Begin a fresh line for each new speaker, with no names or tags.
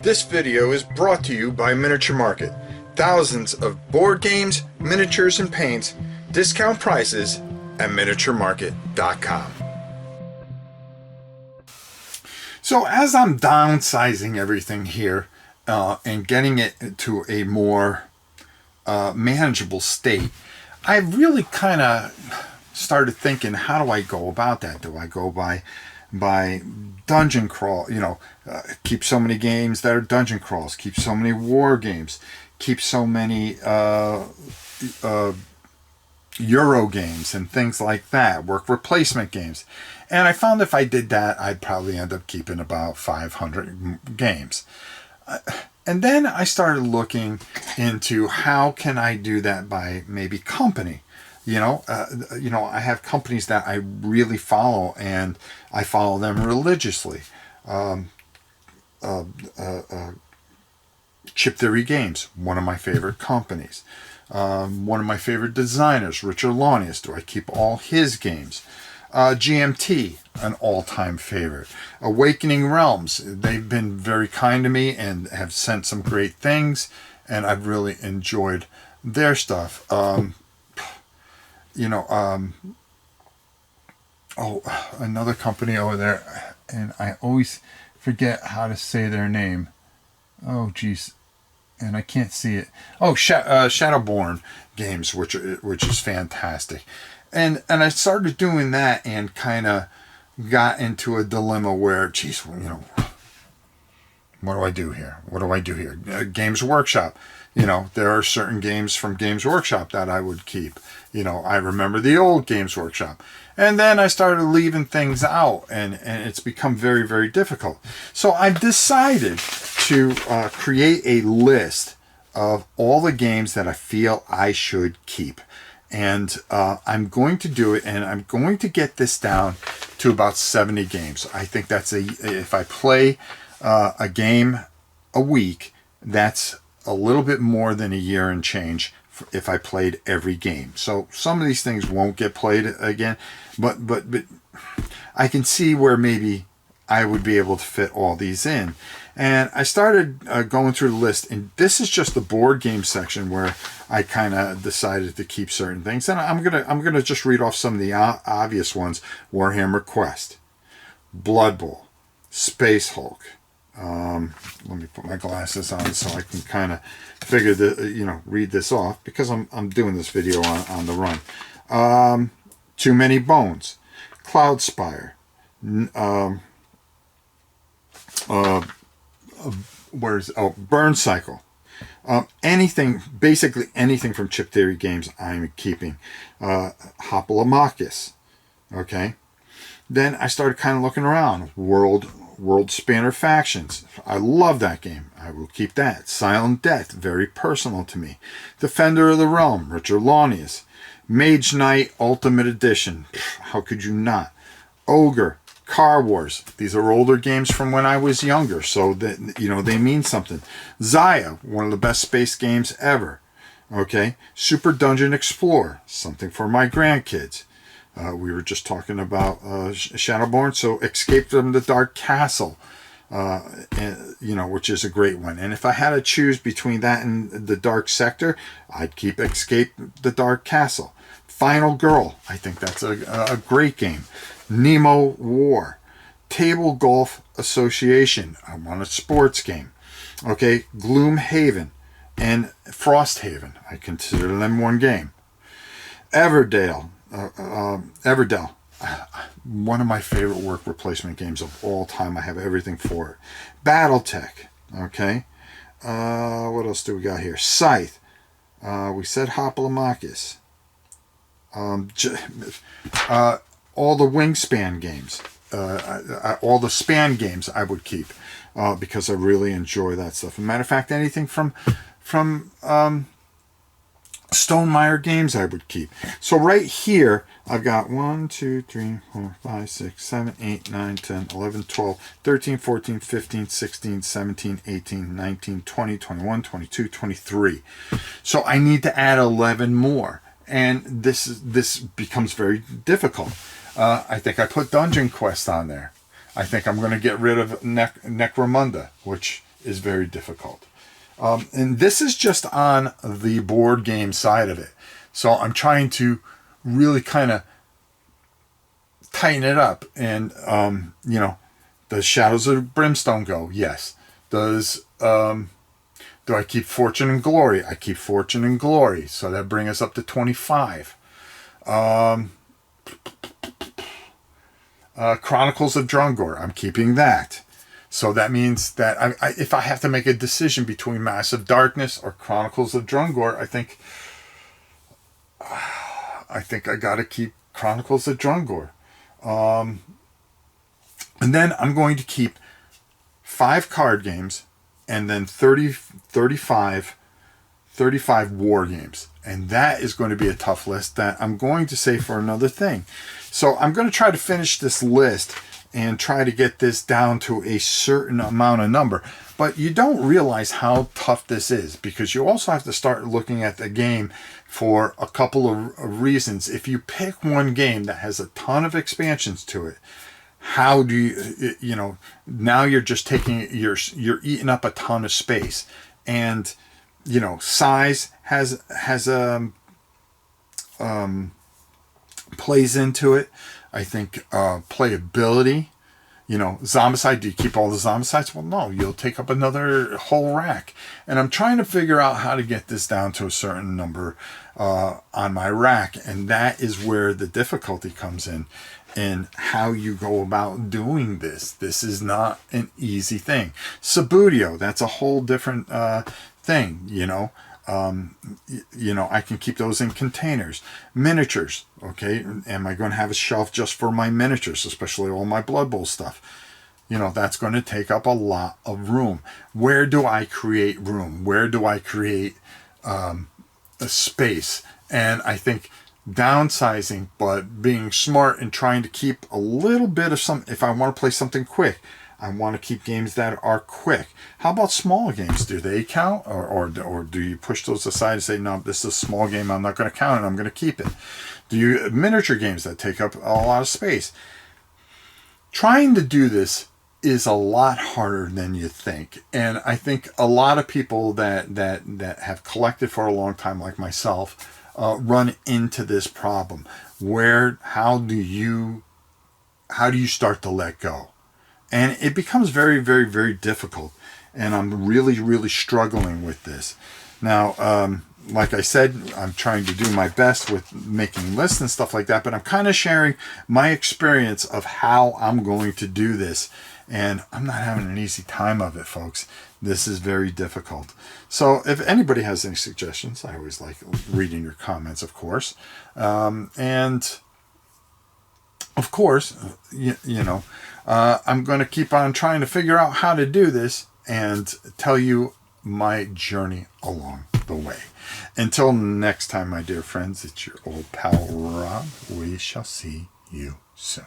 This video is brought to you by Miniature Market. Thousands of board games, miniatures, and paints, discount prices at miniaturemarket.com. So as I'm downsizing everything here and getting it to a more manageable state, I really kind of started thinking, how do I go about that? Do I go by dungeon crawl, keep so many games that are dungeon crawls, keep so many war games, keep so many Euro games and things like that, work replacement games. And I found if I did that, I'd probably end up keeping about 500 games. And then I started looking into how can I do that by maybe company. I have companies that I really follow, and I follow them religiously. Chip Theory Games, one of my favorite companies. One of my favorite designers, Richard Launius. Do I keep all his games? GMT, an all-time favorite. Awakening Realms, they've been very kind to me and have sent some great things, and I've really enjoyed their stuff. Another company over there, and I always forget how to say their name. Oh, geez, and I can't see it. Oh, Shadowborn Games, which is fantastic, and I started doing that and kind of got into a dilemma where, geez, what do I do here? What do I do here? Games Workshop. There are certain games from Games Workshop that I would keep. I remember the old Games Workshop. And then I started leaving things out, and it's become very, very difficult. So I decided to create a list of all the games that I feel I should keep. And I'm going to do it, and I'm going to get this down to about 70 games. I think if I play a game a week, that's a little bit more than a year and change if I played every game. So some of these things won't get played again, but I can see where maybe I would be able to fit all these in. And I started going through the list, and this is just the board game section where I kind of decided to keep certain things. And I'm gonna just read off some of the obvious ones: Warhammer Quest, Blood Bowl, Space Hulk. Let me put my glasses on so I can kind of read this off, because I'm doing this video on the run. Too Many Bones, Cloudspire, Burn Cycle. Basically anything from Chip Theory Games I'm keeping. Hoplomachus. Okay. Then I started kind of looking around. World Spanner Factions. I love that game. I will keep that. Silent Death, very personal to me. Defender of the Realm, Richard Launius. Mage Knight Ultimate Edition. How could you not? Ogre, Car Wars. These are older games from when I was younger, so that they mean something. Zaya, one of the best space games ever. Okay. Super Dungeon Explorer, something for my grandkids. We were just talking about Shadowborn, so Escape from the Dark Castle, which is a great one. And if I had to choose between that and the Dark Sector, I'd keep Escape the Dark Castle. Final Girl, I think that's a great game. Nemo War, Table Golf Association, I want a sports game. Okay, Gloomhaven and Frosthaven, I consider them one game. Everdell, one of my favorite work replacement games of all time. I have everything for it. Battletech. Okay. What else do we got here? Scythe. We said Hoplomachus. All the Wingspan games. All the Span games I would keep because I really enjoy that stuff. As a matter of fact, anything from Stonemaier games I would keep. So right here, I've got 1, 2, 3, 4, 5, 6, 7, 8, 9, 10, 11, 12, 13, 14, 15, 16, 17, 18, 19, 20, 21, 22, 23. So I need to add 11 more. And this becomes very difficult. I think I put Dungeon Quest on there. I think I'm going to get rid of Necromunda, which is very difficult. And this is just on the board game side of it. So I'm trying to really kind of tighten it up. And, does Shadows of Brimstone go? Yes. Do I keep Fortune and Glory? I keep Fortune and Glory. So that brings us up to 25. Chronicles of Drungor, I'm keeping that. So that means that if I have to make a decision between Massive Darkness or Chronicles of Drungor, I think I got to keep Chronicles of Drungor. And then I'm going to keep 5 card games and then 35 war games. And that is going to be a tough list that I'm going to save for another thing. So I'm going to try to finish this list and try to get this down to a certain amount of number. But you don't realize how tough this is, because you also have to start looking at the game for a couple of reasons. If you pick one game that has a ton of expansions to it, how do you, now you're just you're eating up a ton of space. And, size has plays into it. I think playability, Zombicide, do you keep all the Zombicides? Well, no, you'll take up another whole rack. And I'm trying to figure out how to get this down to a certain number on my rack. And that is where the difficulty comes in how you go about doing this. This is not an easy thing. Subbuteo, that's a whole different thing, I can keep those in containers. Miniatures, okay? Am I going to have a shelf just for my miniatures, especially all my Blood Bowl stuff? That's going to take up a lot of room. Where do I create room? Where do I create a space? And I think downsizing, but being smart and trying to keep a little bit of if I want to play something quick, I want to keep games that are quick. How about small games? Do they count? Or do you push those aside and say, no, this is a small game, I'm not going to count it, I'm going to keep it? Do you miniature games that take up a lot of space? Trying to do this is a lot harder than you think. And I think a lot of people that have collected for a long time, like myself, run into this problem. How do you start to let go? And it becomes very, very, very difficult. And I'm really, really struggling with this. Now, like I said, I'm trying to do my best with making lists and stuff like that, but I'm kind of sharing my experience of how I'm going to do this. And I'm not having an easy time of it, folks. This is very difficult. So if anybody has any suggestions, I always like reading your comments, of course. And of course, I'm going to keep on trying to figure out how to do this and tell you my journey along the way. Until next time, my dear friends, it's your old pal Rob. We shall see you soon.